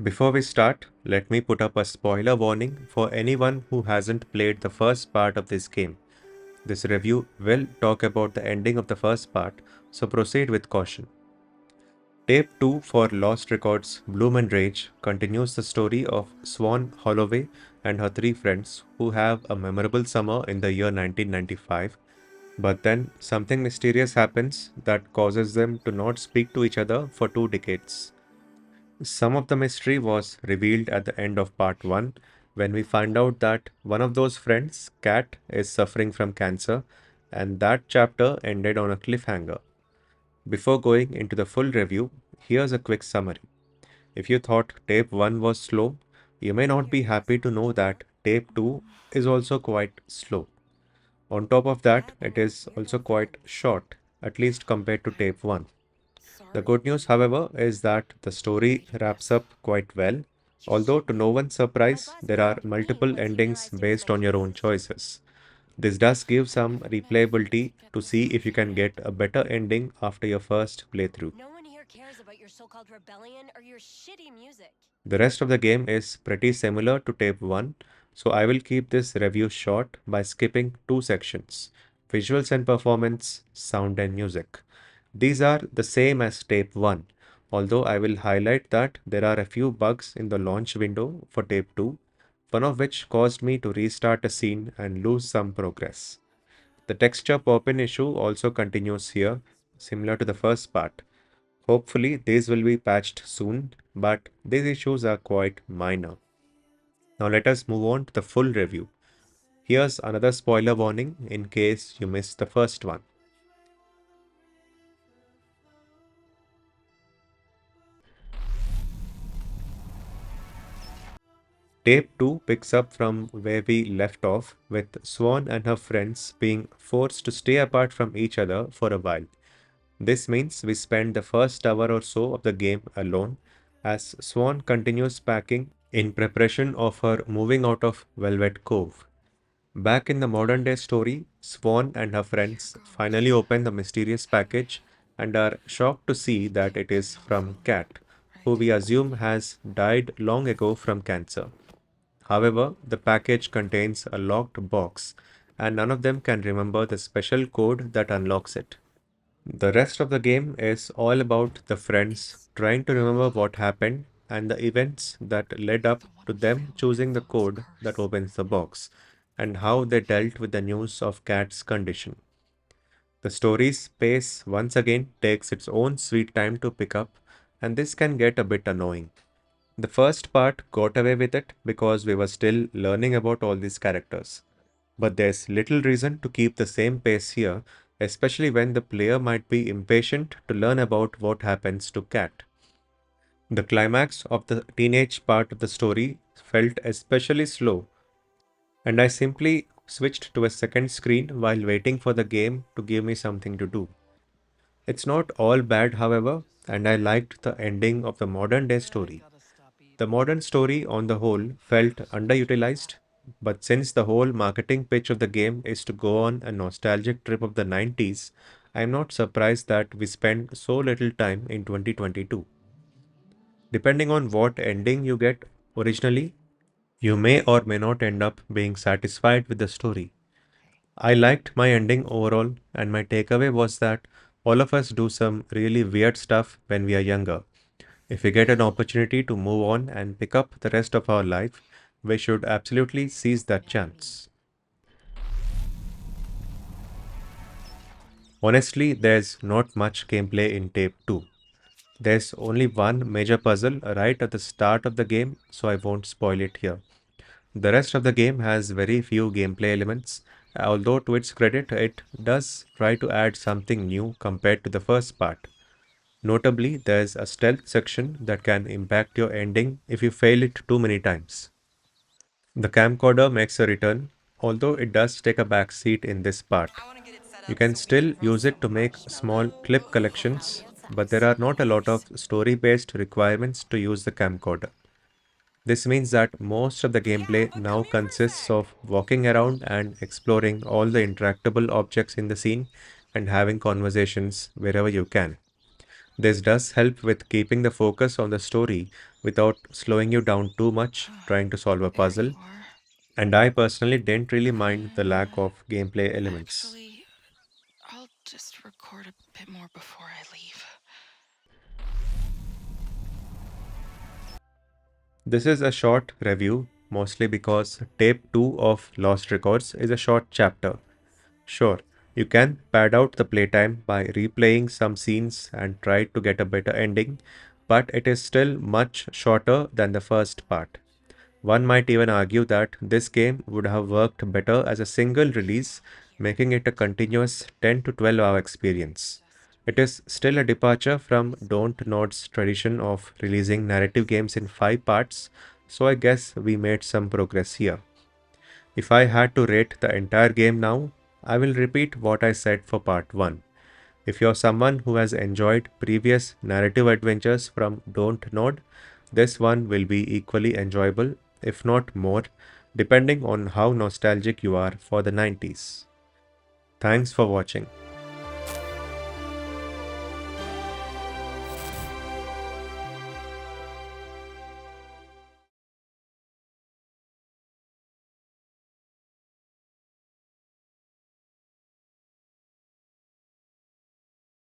Before we start, let me put up a spoiler warning for anyone who hasn't played the first part of this game. This review will talk about the ending of the first part, so proceed with caution. Tape 2 for Lost Records Bloom and Rage continues the story of Swan Holloway and her three friends who have a memorable summer in the year 1995. But then something mysterious happens that causes them to not speak to each other for 2 decades. Some of the mystery was revealed at the end of part 1 when we find out that one of those friends, Kat, is suffering from cancer, and that chapter ended on a cliffhanger. Before going into the full review, here's a quick summary. If you thought tape 1 was slow, you may not be happy to know that tape 2 is also quite slow. On top of that, it is also quite short, at least compared to tape 1. The good news, however, is that the story wraps up quite well, although to no one's surprise, there are multiple endings based on your own choices. This does give some replayability to see if you can get a better ending after your first playthrough. No one here cares about your so-called rebellion or your shitty music. The rest of the game is pretty similar to Tape 1, so I will keep this review short by skipping two sections: visuals and performance, sound and music. These are the same as Tape 1, although I will highlight that there are a few bugs in the launch window for Tape 2, one of which caused me to restart a scene and lose some progress. The texture pop-in issue also continues here, similar to the first part. Hopefully, these will be patched soon, but these issues are quite minor. Now, let us move on to the full review. Here's another spoiler warning in case you missed the first one. Tape 2 picks up from where we left off, with Swan and her friends being forced to stay apart from each other for a while. This means we spend the first hour or so of the game alone as Swan continues packing in preparation of her moving out of Velvet Cove. Back in the modern day story, Swan and her friends finally open the mysterious package and are shocked to see that it is from Kat, who we assume has died long ago from cancer. However, the package contains a locked box, and none of them can remember the special code that unlocks it. The rest of the game is all about the friends trying to remember what happened and the events that led up to them choosing the code that opens the box, and how they dealt with the news of Kat's condition. The story's pace once again takes its own sweet time to pick up, and this can get a bit annoying. The first part got away with it because we were still learning about all these characters. But there's little reason to keep the same pace here, especially when the player might be impatient to learn about what happens to Kat. The climax of the teenage part of the story felt especially slow, and I simply switched to a second screen while waiting for the game to give me something to do. It's not all bad, however, and I liked the ending of the modern day story. The modern story on the whole felt underutilized, but since the whole marketing pitch of the game is to go on a nostalgic trip of the 90s, I'm not surprised that we spent so little time in 2022. Depending on what ending you get originally, you may or may not end up being satisfied with the story. I liked my ending overall, and my takeaway was that all of us do some really weird stuff when we are younger. If we get an opportunity to move on and pick up the rest of our life, we should absolutely seize that chance. Honestly, there's not much gameplay in Tape 2. There's only one major puzzle right at the start of the game, so I won't spoil it here. The rest of the game has very few gameplay elements, although to its credit, it does try to add something new compared to the first part. Notably, there's a stealth section that can impact your ending if you fail it too many times. The camcorder makes a return, although it does take a back seat in this part. You can still use it to make small clip collections, but there are not a lot of story based requirements to use the camcorder. This means that most of the gameplay now consists of walking around and exploring all the interactable objects in the scene and having conversations wherever you can. This does help with keeping the focus on the story without slowing you down too much trying to solve a There puzzle, you are. and I personally didn't really mind the lack of gameplay elements. Actually, I'll just record a bit more before I leave. This is a short review, mostly because Tape 2 of Lost Records is a short chapter. Sure, you can pad out the playtime by replaying some scenes and try to get a better ending, but it is still much shorter than the first part. One might even argue that this game would have worked better as a single release, making it a continuous 10 to 12-hour experience. It is still a departure from Don't Nod's tradition of releasing narrative games in 5 parts, so I guess we made some progress here. If I had to rate the entire game now, I will repeat what I said for part 1. If you're someone who has enjoyed previous narrative adventures from Don't Nod, this one will be equally enjoyable, if not more, depending on how nostalgic you are for the 90s. Thanks for watching.